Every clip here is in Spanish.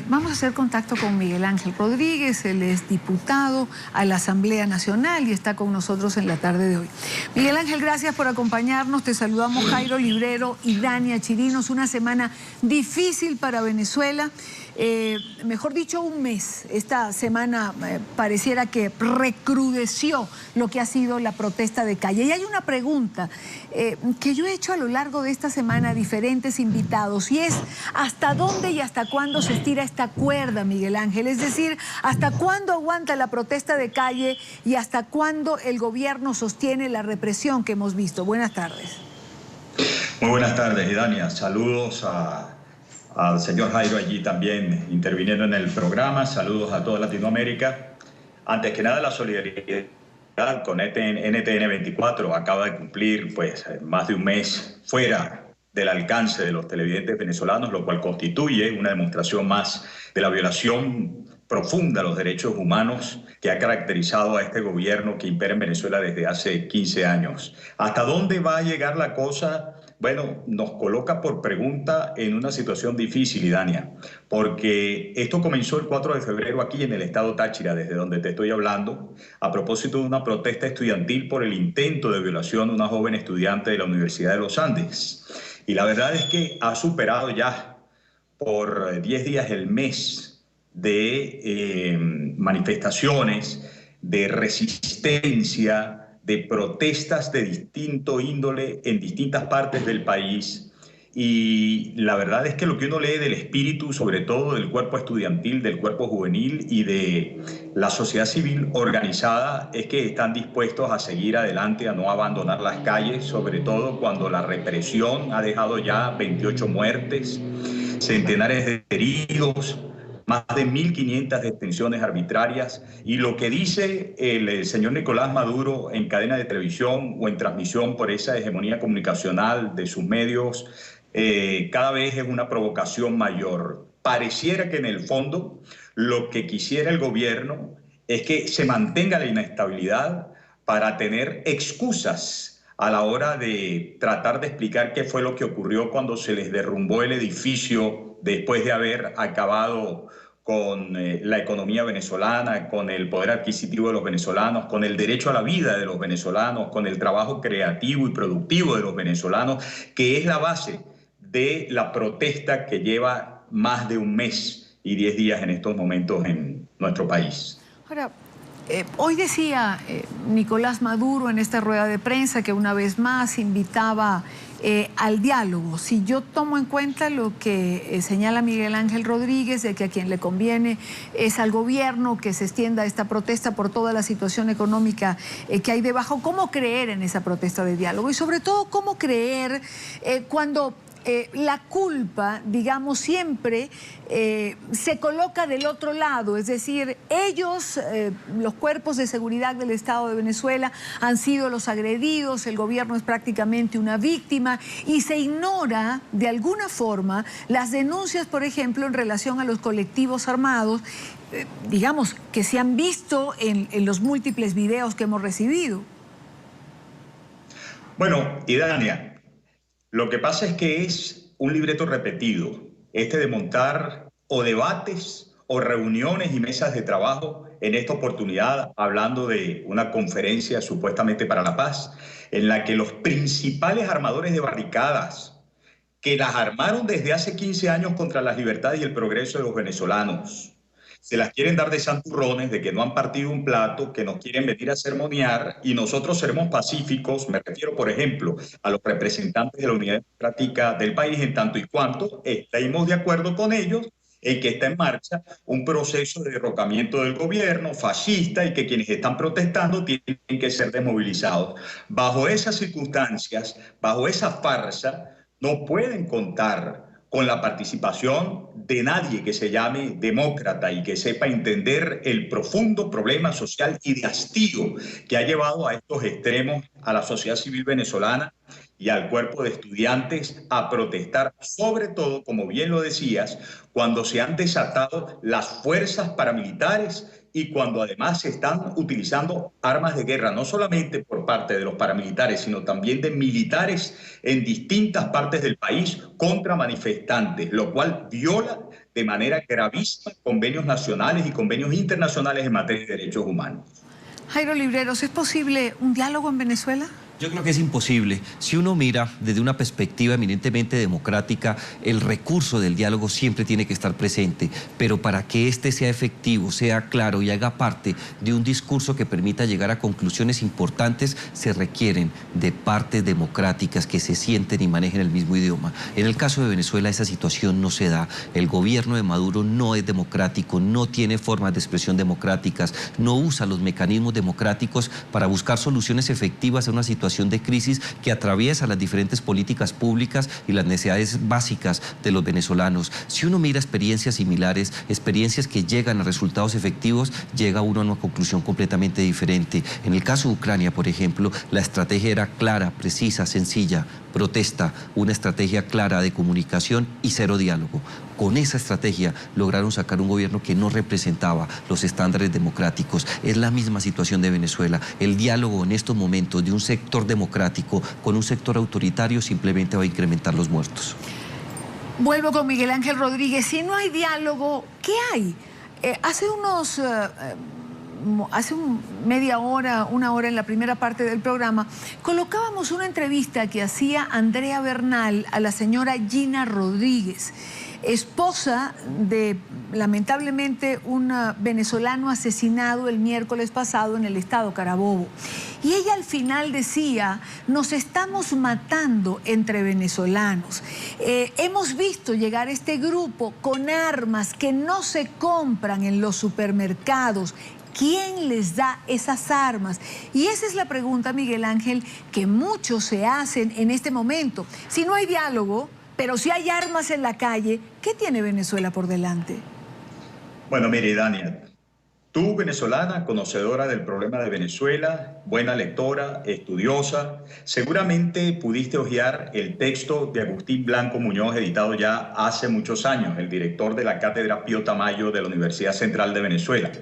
Vamos a hacer contacto con Miguel Ángel Rodríguez, él es diputado a la Asamblea Nacional y está con nosotros en la tarde de hoy. Miguel Ángel, gracias por acompañarnos, te saludamos Jairo Librero y Dania Chirinos. Una semana difícil para Venezuela, mejor dicho un mes. Esta semana pareciera que recrudeció lo que ha sido la protesta de calle. Y hay una pregunta que yo he hecho a lo largo de esta semana a diferentes invitados y es ¿hasta dónde y hasta cuándo se estira esta cuerda, Miguel Ángel? Es decir, ¿hasta cuándo aguanta la protesta de calle y hasta cuándo el gobierno sostiene la represión que hemos visto? Buenas tardes. Muy buenas tardes, Idania. Saludos al señor Jairo allí también interviniendo en el programa. Saludos a toda Latinoamérica. Antes que nada, la solidaridad con NTN 24. Acaba de cumplir más de un mes fuera del alcance de los televidentes venezolanos, lo cual constituye una demostración más de la violación profunda a los derechos humanos que ha caracterizado a este gobierno que impera en Venezuela desde hace 15 años. ¿Hasta dónde va a llegar la cosa? Bueno, nos coloca por pregunta en una situación difícil, Idania, porque esto comenzó el 4 de febrero aquí en el estado Táchira, desde donde te estoy hablando, a propósito de una protesta estudiantil por el intento de violación de una joven estudiante de la Universidad de los Andes. Y la verdad es que ha superado ya por 10 días el mes de manifestaciones, de resistencia, de protestas de distinto índole en distintas partes del país. Y la verdad es que lo que uno lee del espíritu, sobre todo del cuerpo estudiantil, del cuerpo juvenil y de la sociedad civil organizada, es que están dispuestos a seguir adelante, a no abandonar las calles, sobre todo cuando la represión ha dejado ya 28 muertes, centenares de heridos, más de 1.500 detenciones arbitrarias, y lo que dice el señor Nicolás Maduro en cadena de televisión o en transmisión por esa hegemonía comunicacional de sus medios, cada vez es una provocación mayor. Pareciera que en el fondo lo que quisiera el gobierno es que se mantenga la inestabilidad para tener excusas a la hora de tratar de explicar qué fue lo que ocurrió cuando se les derrumbó el edificio después de haber acabado con la economía venezolana, con el poder adquisitivo de los venezolanos, con el derecho a la vida de los venezolanos, con el trabajo creativo y productivo de los venezolanos, que es la base de la protesta que lleva más de un mes y 10 días en estos momentos en nuestro país. Ahora, hoy decía Nicolás Maduro en esta rueda de prensa que una vez más invitaba al diálogo. Si yo tomo en cuenta lo que señala Miguel Ángel Rodríguez, de que a quien le conviene es al gobierno que se extienda esta protesta por toda la situación económica que hay debajo, ¿cómo creer en esa protesta de diálogo? Y sobre todo, ¿cómo creer cuando la culpa, digamos, siempre se coloca del otro lado? Es decir, ellos, los cuerpos de seguridad del Estado de Venezuela, han sido los agredidos, el gobierno es prácticamente una víctima y se ignora de alguna forma las denuncias, por ejemplo, en relación a los colectivos armados, digamos, que se han visto en los múltiples videos que hemos recibido. Bueno, Idania, lo que pasa es que es un libreto repetido, de montar o debates o reuniones y mesas de trabajo, en esta oportunidad hablando de una conferencia supuestamente para la paz, en la que los principales armadores de barricadas, que las armaron desde hace 15 años contra las libertades y el progreso de los venezolanos, se las quieren dar de santurrones, de que no han partido un plato, que nos quieren venir a sermonear y nosotros seremos pacíficos. Me refiero, por ejemplo, a los representantes de la Unidad Democrática del país, en tanto y cuanto estemos de acuerdo con ellos en que está en marcha un proceso de derrocamiento del gobierno fascista y que quienes están protestando tienen que ser desmovilizados. Bajo esas circunstancias, bajo esa farsa, no pueden contar con la participación de nadie que se llame demócrata y que sepa entender el profundo problema social y de hastío que ha llevado a estos extremos a la sociedad civil venezolana y al cuerpo de estudiantes a protestar, sobre todo, como bien lo decías, cuando se han desatado las fuerzas paramilitares y cuando además se están utilizando armas de guerra, no solamente por parte de los paramilitares, sino también de militares en distintas partes del país contra manifestantes, lo cual viola de manera gravísima convenios nacionales y convenios internacionales en materia de derechos humanos. Jairo Libreros, ¿es posible un diálogo en Venezuela? Yo creo que es imposible. Si uno mira desde una perspectiva eminentemente democrática, el recurso del diálogo siempre tiene que estar presente, pero para que este sea efectivo, sea claro y haga parte de un discurso que permita llegar a conclusiones importantes, se requieren de partes democráticas que se sienten y manejen el mismo idioma. En el caso de Venezuela esa situación no se da. El gobierno de Maduro no es democrático, no tiene formas de expresión democráticas, no usa los mecanismos democráticos para buscar soluciones efectivas a una situación de crisis que atraviesa las diferentes políticas públicas y las necesidades básicas de los venezolanos. Si uno mira experiencias similares, experiencias que llegan a resultados efectivos, llega uno a una conclusión completamente diferente. En el caso de Ucrania, por ejemplo, la estrategia era clara, precisa, sencilla: protesta, una estrategia clara de comunicación y cero diálogo. Con esa estrategia lograron sacar un gobierno que no representaba los estándares democráticos. Es la misma situación de Venezuela. El diálogo en estos momentos de un sector democrático con un sector autoritario simplemente va a incrementar los muertos. Vuelvo con Miguel Ángel Rodríguez. Si no hay diálogo, ¿qué hay? Media hora, una hora en la primera parte del programa, colocábamos una entrevista que hacía Andrea Bernal a la señora Gina Rodríguez, esposa de, lamentablemente, un venezolano asesinado el miércoles pasado en el estado Carabobo. Y ella al final decía: nos estamos matando entre venezolanos. Hemos visto llegar este grupo con armas que no se compran en los supermercados. ¿Quién les da esas armas? Y esa es la pregunta, Miguel Ángel, que muchos se hacen en este momento. Si no hay diálogo, pero si hay armas en la calle, ¿qué tiene Venezuela por delante? Bueno, mire, Dania, tú, venezolana, conocedora del problema de Venezuela, buena lectora, estudiosa, seguramente pudiste hojear el texto de Agustín Blanco Muñoz, editado ya hace muchos años, el director de la Cátedra Pío Tamayo de la Universidad Central de Venezuela.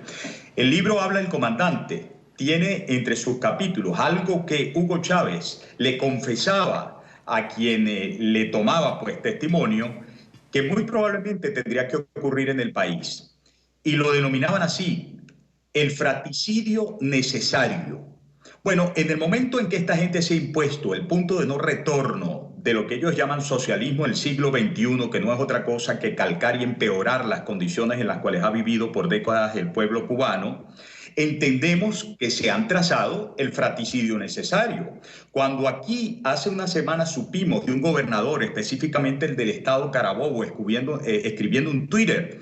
El libro habla del comandante, tiene entre sus capítulos algo que Hugo Chávez le confesaba a quien le tomaba pues testimonio, que muy probablemente tendría que ocurrir en el país. Y lo denominaban así: el fratricidio necesario. Bueno, en el momento en que esta gente se ha impuesto el punto de no retorno de lo que ellos llaman socialismo del siglo XXI, que no es otra cosa que calcar y empeorar las condiciones en las cuales ha vivido por décadas el pueblo cubano, entendemos que se han trazado el fratricidio necesario. Cuando aquí hace una semana supimos de un gobernador, específicamente el del estado Carabobo, escribiendo un Twitter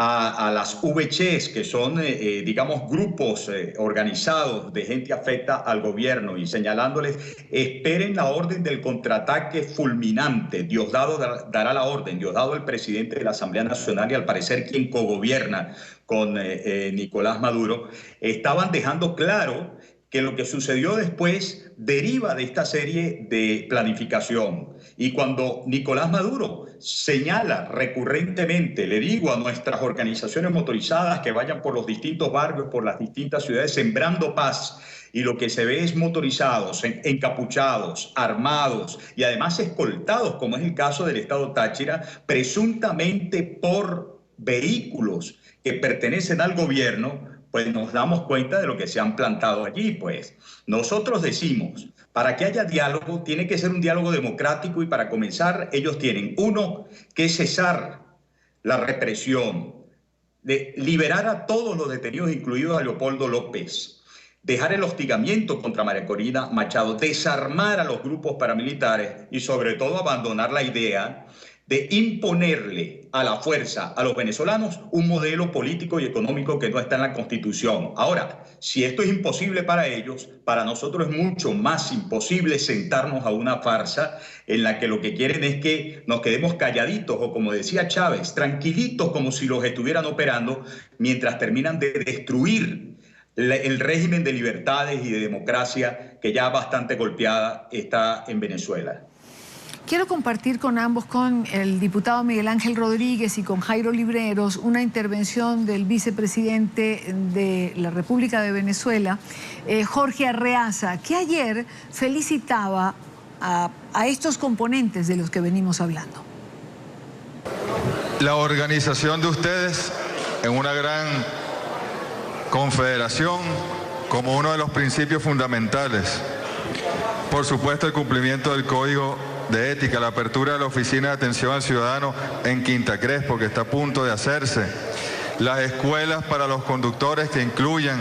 a las VCs, que son, digamos, grupos organizados de gente afecta al gobierno, y señalándoles: esperen la orden del contraataque fulminante, Diosdado dará la orden, Diosdado el presidente de la Asamblea Nacional y al parecer quien cogobierna con Nicolás Maduro, estaban dejando claro que lo que sucedió después deriva de esta serie de planificación. Y cuando Nicolás Maduro señala recurrentemente, le digo a nuestras organizaciones motorizadas que vayan por los distintos barrios, por las distintas ciudades, sembrando paz, y lo que se ve es motorizados, encapuchados, armados y además escoltados, como es el caso del estado Táchira, presuntamente por vehículos que pertenecen al gobierno, pues nos damos cuenta de lo que se han plantado allí. Pues nosotros decimos: para que haya diálogo, tiene que ser un diálogo democrático, y para comenzar ellos tienen, uno, que cesar la represión, de liberar a todos los detenidos, incluidos a Leopoldo López, dejar el hostigamiento contra María Corina Machado, desarmar a los grupos paramilitares y sobre todo abandonar la idea de imponerle a la fuerza a los venezolanos un modelo político y económico que no está en la Constitución. Ahora, si esto es imposible para ellos, para nosotros es mucho más imposible sentarnos a una farsa en la que lo que quieren es que nos quedemos calladitos, o como decía Chávez, tranquilitos, como si los estuvieran operando, mientras terminan de destruir el régimen de libertades y de democracia que ya bastante golpeada está en Venezuela. Quiero compartir con ambos, con el diputado Miguel Ángel Rodríguez y con Jairo Libreros, una intervención del vicepresidente de la República de Venezuela, Jorge Arreaza, que ayer felicitaba a estos componentes de los que venimos hablando. La organización de ustedes en una gran confederación como uno de los principios fundamentales. Por supuesto, el cumplimiento del Código de Ética, la apertura de la Oficina de Atención al Ciudadano en Quinta Crespo, que está a punto de hacerse, las escuelas para los conductores que incluyan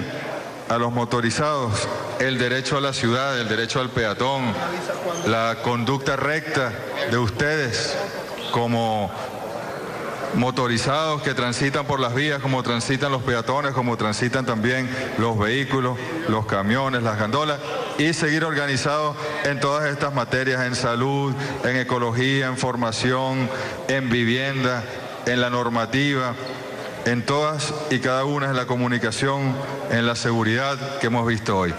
a los motorizados, el derecho a la ciudad, el derecho al peatón, la conducta recta de ustedes como motorizados que transitan por las vías, como transitan los peatones, como transitan también los vehículos, los camiones, las gandolas, y seguir organizados en todas estas materias, en salud, en ecología, en formación, en vivienda, en la normativa, en todas y cada una, en la comunicación, en la seguridad que hemos visto hoy.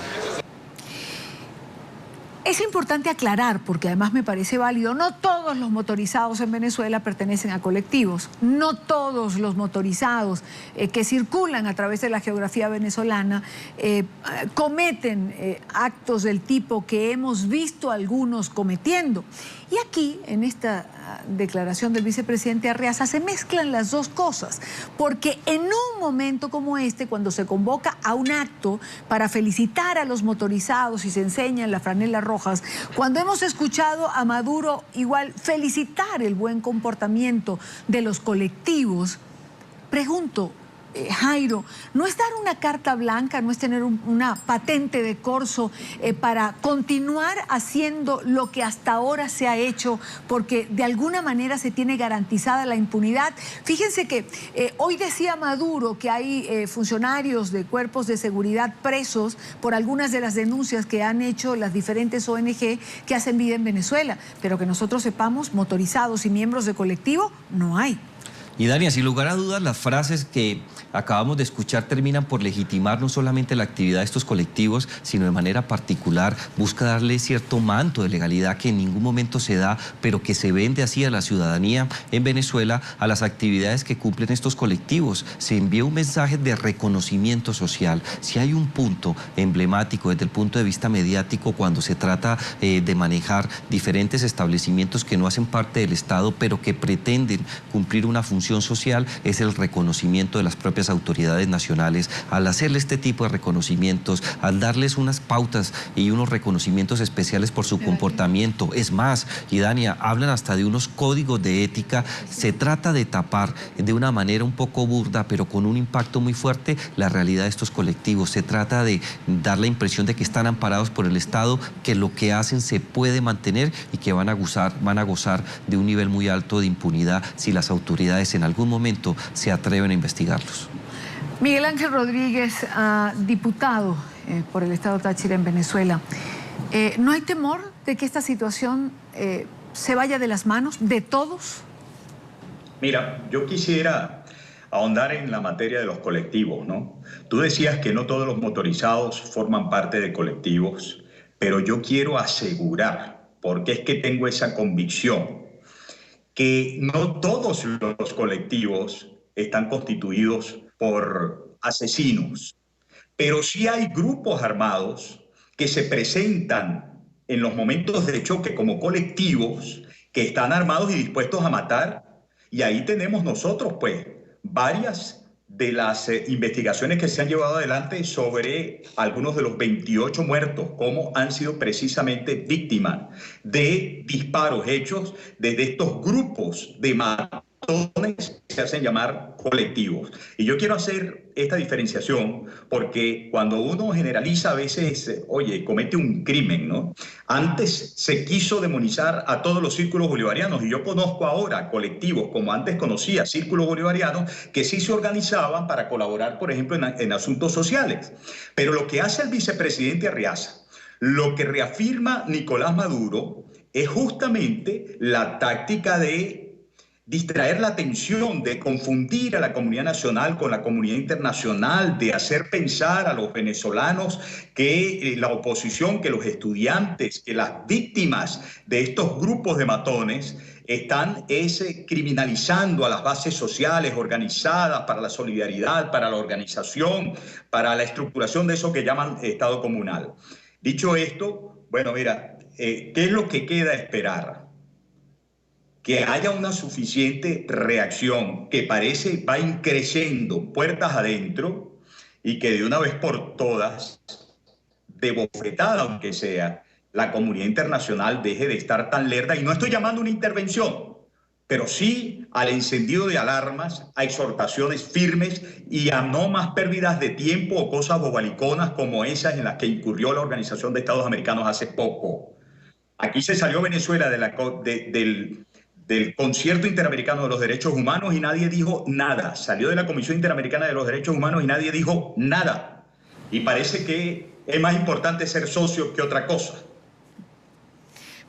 Es importante aclarar, porque además me parece válido, no todos los motorizados en Venezuela pertenecen a colectivos, no todos los motorizados que circulan a través de la geografía venezolana cometen actos del tipo que hemos visto algunos cometiendo. Y aquí, en esta declaración del vicepresidente Arreaza, se mezclan las dos cosas, porque en un momento como este, cuando se convoca a un acto para felicitar a los motorizados y se enseñan las franelas rojas, cuando hemos escuchado a Maduro igual felicitar el buen comportamiento de los colectivos, pregunto, Jairo, ¿no es dar una carta blanca, no es tener una patente de corso para continuar haciendo lo que hasta ahora se ha hecho, porque de alguna manera se tiene garantizada la impunidad? Fíjense que hoy decía Maduro que hay funcionarios de cuerpos de seguridad presos por algunas de las denuncias que han hecho las diferentes ONG que hacen vida en Venezuela, pero que nosotros sepamos, motorizados y miembros de colectivo, no hay. Y Dania, sin lugar a dudas, las frases que acabamos de escuchar terminan por legitimar no solamente la actividad de estos colectivos, sino de manera particular busca darle cierto manto de legalidad que en ningún momento se da, pero que se vende así a la ciudadanía en Venezuela, a las actividades que cumplen estos colectivos. Se envía un mensaje de reconocimiento social. Si hay un punto emblemático desde el punto de vista mediático cuando se trata de manejar diferentes establecimientos que no hacen parte del Estado, pero que pretenden cumplir una función social, es el reconocimiento de las propias autoridades nacionales. Al hacerle este tipo de reconocimientos, al darles unas pautas y unos reconocimientos especiales por su comportamiento, es más, y Dania, hablan hasta de unos códigos de ética, se trata de tapar de una manera un poco burda, pero con un impacto muy fuerte, la realidad de estos colectivos. Se trata de dar la impresión de que están amparados por el Estado, que lo que hacen se puede mantener y que van a gozar de un nivel muy alto de impunidad si las autoridades en algún momento se atreven a investigarlos. Miguel Ángel Rodríguez, diputado por el Estado Táchira en Venezuela, ¿no hay temor de que esta situación se vaya de las manos de todos? Mira, yo quisiera ahondar en la materia de los colectivos, ¿no? Tú decías que no todos los motorizados forman parte de colectivos, pero yo quiero asegurar, porque es que tengo esa convicción, que no todos los colectivos están constituidos por asesinos, pero sí hay grupos armados que se presentan en los momentos de choque como colectivos que están armados y dispuestos a matar, y ahí tenemos nosotros pues varias de las investigaciones que se han llevado adelante sobre algunos de los 28 muertos, cómo han sido precisamente víctimas de disparos hechos desde estos grupos de matones que se hacen llamar colectivos. Y yo quiero hacer esta diferenciación porque cuando uno generaliza a veces, oye, comete un crimen, ¿no? Antes se quiso demonizar a todos los círculos bolivarianos y yo conozco ahora colectivos, como antes conocía, círculos bolivarianos, que sí se organizaban para colaborar, por ejemplo, en asuntos sociales. Pero lo que hace el vicepresidente Arreaza, lo que reafirma Nicolás Maduro, es justamente la táctica de distraer la atención, de confundir a la comunidad nacional con la comunidad internacional, de hacer pensar a los venezolanos que la oposición, que los estudiantes, que las víctimas de estos grupos de matones están criminalizando a las bases sociales organizadas para la solidaridad, para la organización, para la estructuración de eso que llaman Estado comunal. Dicho esto, bueno, mira, ¿qué es lo que queda esperar? Que haya una suficiente reacción, que parece va creciendo puertas adentro y que de una vez por todas, de bofetada aunque sea, la comunidad internacional deje de estar tan lerda. Y no estoy llamando a una intervención, pero sí al encendido de alarmas, a exhortaciones firmes y a no más pérdidas de tiempo o cosas bobaliconas como esas en las que incurrió la Organización de Estados Americanos hace poco. Aquí se salió Venezuela del Concierto Interamericano de los Derechos Humanos y nadie dijo nada. Salió de la Comisión Interamericana de los Derechos Humanos y nadie dijo nada. Y parece que es más importante ser socio que otra cosa.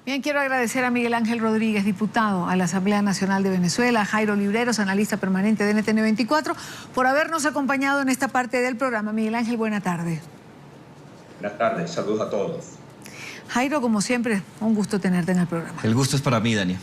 Bien, quiero agradecer a Miguel Ángel Rodríguez, diputado a la Asamblea Nacional de Venezuela, a Jairo Libreros, analista permanente de NTN 24, por habernos acompañado en esta parte del programa. Miguel Ángel, buena tarde. Buenas tardes, saludos a todos. Jairo, como siempre, un gusto tenerte en el programa. El gusto es para mí, Dania.